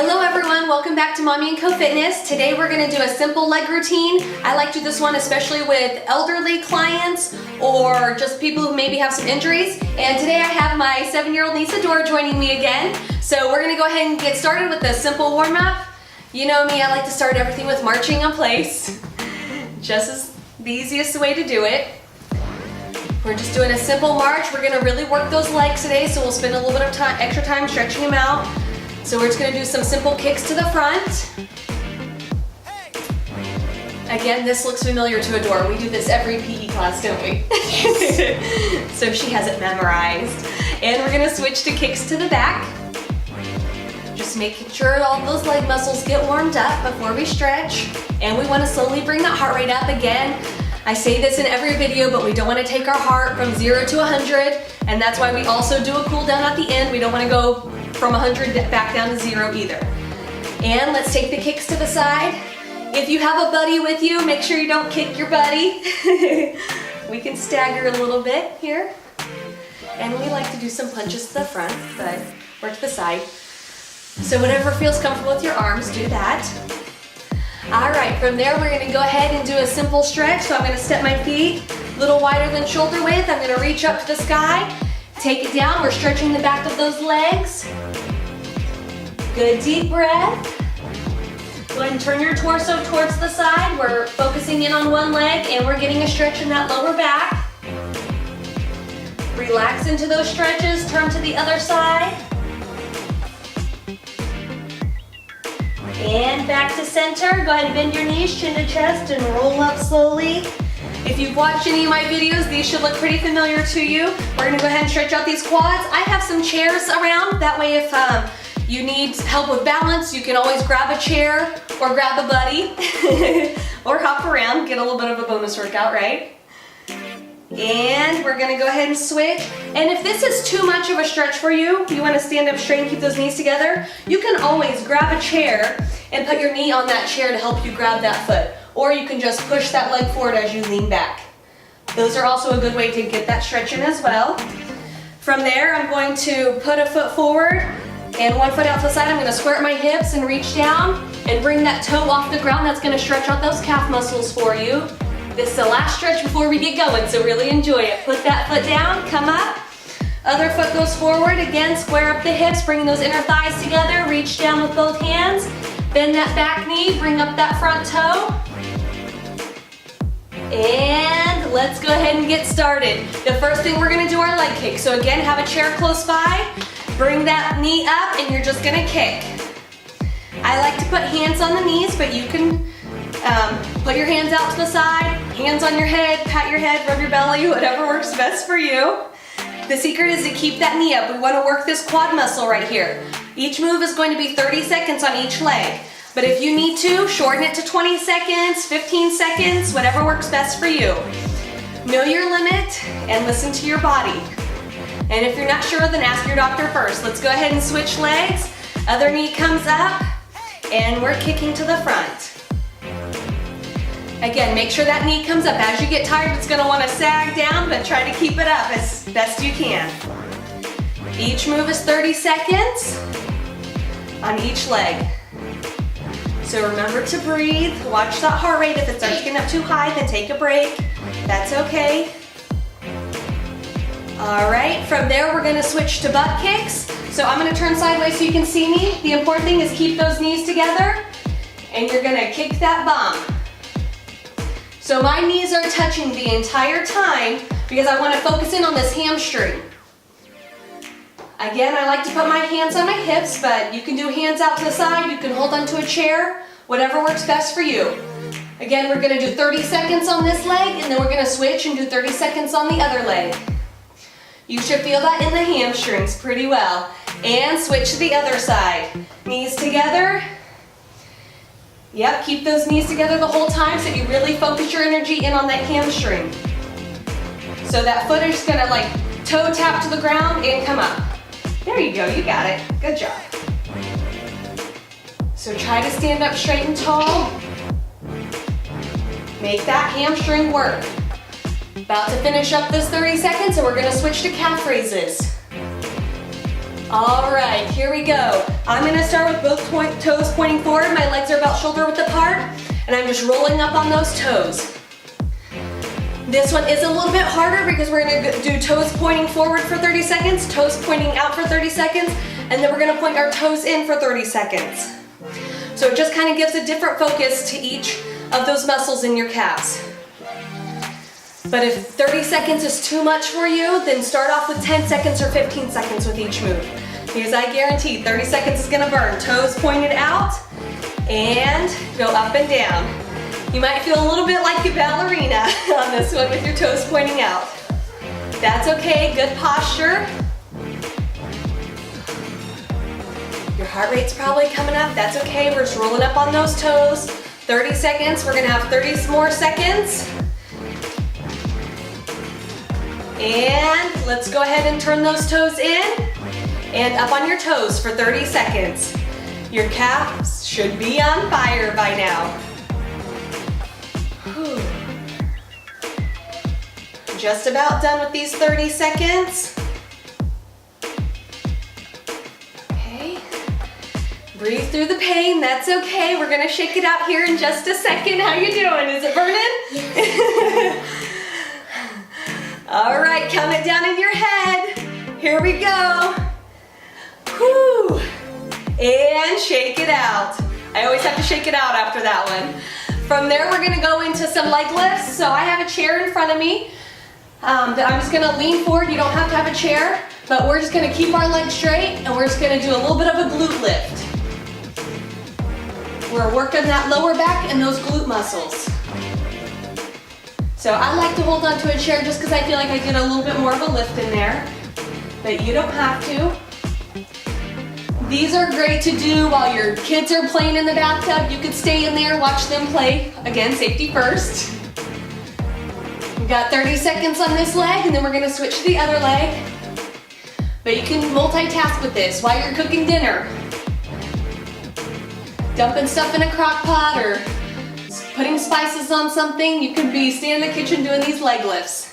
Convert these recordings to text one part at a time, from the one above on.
Hello everyone, welcome back to Mommy & Co Fitness. Today we're going to do a simple leg routine. I like to do this one especially with elderly clients or just people who maybe have some injuries. And today I have my 7-year-old niece Adora joining me again. So we're going to go ahead and get started with a simple warm-up. You know me, I like to start everything with marching in place. Just as the easiest way to do it. We're just doing a simple march. We're going to really work those legs today, so we'll spend a little bit of extra time stretching them out. So we're just going to do some simple kicks to the front. Again, this looks familiar to Adora. We do this every PE class, don't we? Yes. So she has it memorized. And we're going to switch to kicks to the back. Just making sure all those leg muscles get warmed up before we stretch. And we want to slowly bring that heart rate up again. I say this in every video, but we don't want to take our heart from 0 to 100. And that's why we also do a cool down at the end. We don't want to go from 100 back down to 0 either. And let's take the kicks to the side. If you have a buddy with you, make sure you don't kick your buddy. We can stagger a little bit here. And we like to do some punches to the front, but or to the side. So whatever feels comfortable with your arms, do that. All right, from there we're gonna go ahead and do a simple stretch. So I'm gonna step my feet a little wider than shoulder width. I'm gonna reach up to the sky. Take it down, we're stretching the back of those legs. Good deep breath. Go ahead and turn your torso towards the side. We're focusing in on one leg and we're getting a stretch in that lower back. Relax into those stretches, turn to the other side. And back to center. Go ahead and bend your knees, chin to chest, and roll up slowly. If you've watched any of my videos, these should look pretty familiar to you. We're gonna go ahead and stretch out these quads. I have some chairs around. That way if you need help with balance, you can always grab a chair or grab a buddy or hop around, get a little bit of a bonus workout, right? And we're gonna go ahead and switch. And if this is too much of a stretch for you, you wanna stand up straight and keep those knees together, you can always grab a chair and put your knee on that chair to help you grab that foot. Or you can just push that leg forward as you lean back. Those are also a good way to get that stretch in as well. From there, I'm going to put a foot forward and one foot out to the side. I'm going to square my hips and reach down and bring that toe off the ground. That's going to stretch out those calf muscles for you. This is the last stretch before we get going, so really enjoy it. Put that foot down, come up. Other foot goes forward. Again, square up the hips, bring those inner thighs together. Reach down with both hands. Bend that back knee, bring up that front toe. And let's go ahead and get started. The first thing we're gonna do are leg kicks. So again, have a chair close by, bring that knee up, and you're just gonna kick. I like to put hands on the knees, but you can put your hands out to the side, hands on your head, pat your head, rub your belly, whatever works best for you. The secret is to keep that knee up. We wanna work this quad muscle right here. Each move is going to be 30 seconds on each leg. But if you need to, shorten it to 20 seconds, 15 seconds, whatever works best for you. Know your limit and listen to your body. And if you're not sure, then ask your doctor first. Let's go ahead and switch legs. Other knee comes up, and we're kicking to the front. Again, make sure that knee comes up. As you get tired, it's gonna wanna sag down, but try to keep it up as best you can. Each move is 30 seconds on each leg. So remember to breathe, watch that heart rate. If it starts getting up too high, then take a break. That's okay. All right, from there we're gonna switch to butt kicks. So I'm gonna turn sideways so you can see me. The important thing is keep those knees together and you're gonna kick that bum. So my knees are touching the entire time because I wanna focus in on this hamstring. Again, I like to put my hands on my hips, but you can do hands out to the side, you can hold onto a chair, whatever works best for you. Again, we're gonna do 30 seconds on this leg, and then we're gonna switch and do 30 seconds on the other leg. You should feel that in the hamstrings pretty well. And switch to the other side. Knees together. Yep, keep those knees together the whole time so you really focus your energy in on that hamstring. So that foot is just gonna like toe tap to the ground and come up. There you go, you got it. Good job. So try to stand up straight and tall. Make that hamstring work. About to finish up this 30 seconds and we're gonna switch to calf raises. All right, here we go. I'm gonna start with both toes pointing forward. My legs are about shoulder width apart, and I'm just rolling up on those toes. This one is a little bit harder because we're gonna do toes pointing forward for 30 seconds, toes pointing out for 30 seconds, and then we're gonna point our toes in for 30 seconds. So it just kind of gives a different focus to each of those muscles in your calves. But if 30 seconds is too much for you, then start off with 10 seconds or 15 seconds with each move. Because I guarantee 30 seconds is gonna burn. Toes pointed out, and go up and down. You might feel a little bit like a ballerina on this one with your toes pointing out. That's okay, good posture. Your heart rate's probably coming up, that's okay. We're just rolling up on those toes. 30 seconds, we're gonna have 30 more seconds. And let's go ahead and turn those toes in and up on your toes for 30 seconds. Your calves should be on fire by now. Whew. Just about done with these 30 seconds. Okay. Breathe through the pain, that's okay. We're gonna shake it out here in just a second. How you doing? Is it burning? Yes. All right, count it down in your head. Here we go. Whew. And shake it out. I always have to shake it out after that one. From there, we're gonna go into some leg lifts. So I have a chair in front of me that I'm just gonna lean forward. You don't have to have a chair, but we're just gonna keep our legs straight and we're just gonna do a little bit of a glute lift. We're working that lower back and those glute muscles. So I like to hold onto a chair just because I feel like I get a little bit more of a lift in there, but you don't have to. These are great to do while your kids are playing in the bathtub. You could stay in there, watch them play. Again, safety first. We've got 30 seconds on this leg, and then we're gonna switch to the other leg. But you can multitask with this while you're cooking dinner. Dumping stuff in a crock pot or putting spices on something. You could be staying in the kitchen doing these leg lifts.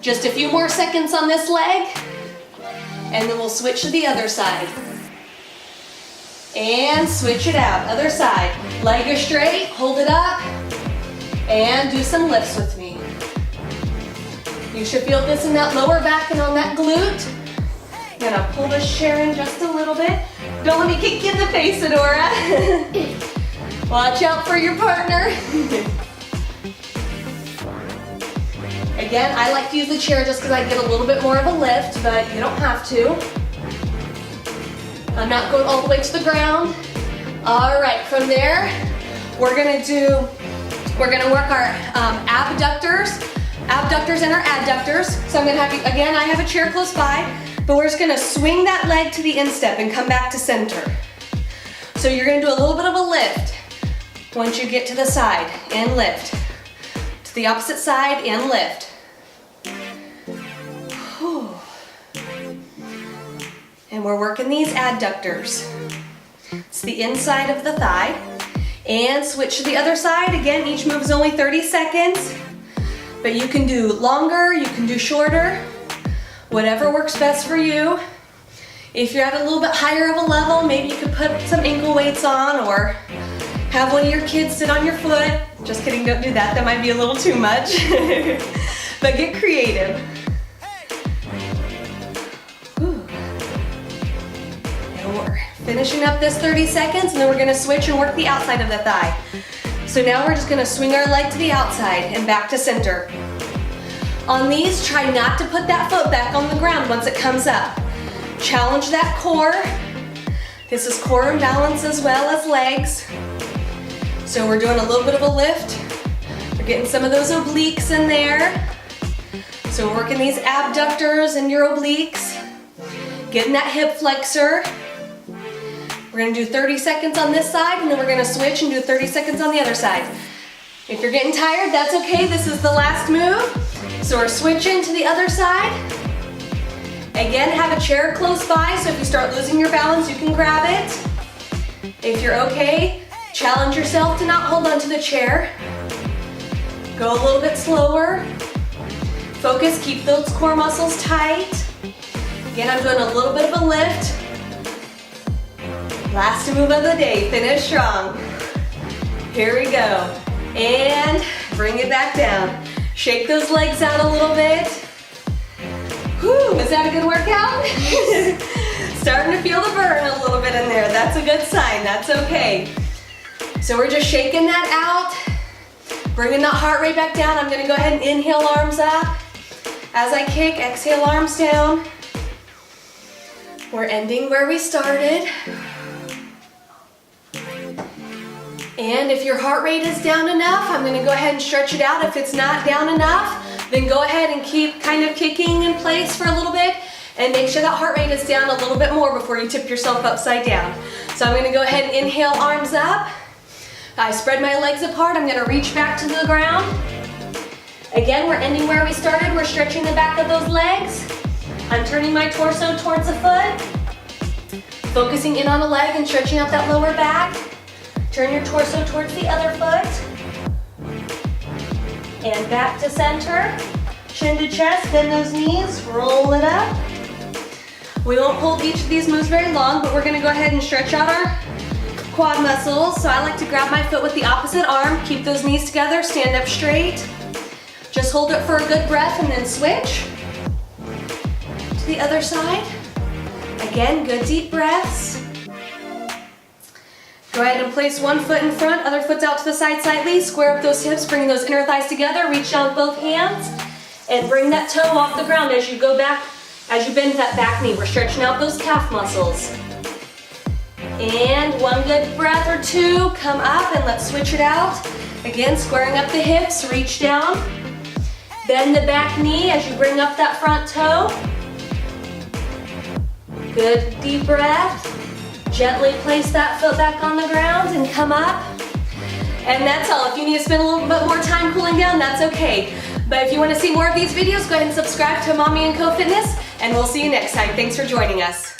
Just a few more seconds on this leg, and then we'll switch to the other side. And switch it out, other side. Leg is straight, hold it up, and do some lifts with me. You should feel this in that lower back and on that glute. I'm gonna pull this chair in just a little bit. Don't let me kick you in the face, Adora. Watch out for your partner. Again, I like to use the chair just because I get a little bit more of a lift, but you don't have to. I'm not going all the way to the ground. All right, from there, we're gonna work our abductors and our adductors. So I'm gonna have, again, I have a chair close by, but we're just gonna swing that leg to the instep and come back to center. So you're gonna do a little bit of a lift once you get to the side and lift. To the opposite side and lift. Whew. And we're working these adductors. It's the inside of the thigh. And switch to the other side. Again, each move is only 30 seconds. But you can do longer, you can do shorter. Whatever works best for you. If you're at a little bit higher of a level, maybe you could put some ankle weights on or have one of your kids sit on your foot. Just kidding, don't do that. That might be a little too much. But get creative. We're finishing up this 30 seconds, and then we're gonna switch and work the outside of the thigh. So now we're just gonna swing our leg to the outside and back to center. On these, try not to put that foot back on the ground once it comes up. Challenge that core. This is core and balance as well as legs. So we're doing a little bit of a lift. We're getting some of those obliques in there. So we're working these abductors and your obliques. Getting that hip flexor. We're gonna do 30 seconds on this side, and then we're gonna switch and do 30 seconds on the other side. If you're getting tired, that's okay. This is the last move. So we're switching to the other side. Again, have a chair close by, so if you start losing your balance, you can grab it. If you're okay, challenge yourself to not hold onto the chair. Go a little bit slower. Focus, keep those core muscles tight. Again, I'm doing a little bit of a lift. Last move of the day, finish strong. Here we go. And bring it back down. Shake those legs out a little bit. Whew, is that a good workout? Starting to feel the burn a little bit in there. That's a good sign, that's okay. So we're just shaking that out, bringing that heart rate back down. I'm gonna go ahead and inhale, arms up. As I kick, exhale, arms down. We're ending where we started. And if your heart rate is down enough, I'm gonna go ahead and stretch it out. If it's not down enough, then go ahead and keep kind of kicking in place for a little bit and make sure that heart rate is down a little bit more before you tip yourself upside down. So I'm gonna go ahead and inhale, arms up. I spread my legs apart. I'm gonna reach back to the ground. Again, we're ending where we started. We're stretching the back of those legs. I'm turning my torso towards the foot, focusing in on a leg and stretching out that lower back. Turn your torso towards the other foot. And back to center. Chin to chest, bend those knees, roll it up. We won't hold each of these moves very long, but we're gonna go ahead and stretch out our quad muscles. So I like to grab my foot with the opposite arm, keep those knees together, stand up straight. Just hold it for a good breath and then switch to the other side. Again, good deep breaths. Go ahead and place one foot in front, other foot's out to the side slightly. Square up those hips, bring those inner thighs together, reach down with both hands, and bring that toe off the ground as you go back, as you bend that back knee. We're stretching out those calf muscles. And one good breath or two, come up and let's switch it out. Again, squaring up the hips, reach down. Bend the back knee as you bring up that front toe. Good deep breath. Gently place that foot back on the ground and come up. And that's all. If you need to spend a little bit more time cooling down, that's okay. But if you want to see more of these videos, go ahead and subscribe to Mommy & Co Fitness, and we'll see you next time. Thanks for joining us.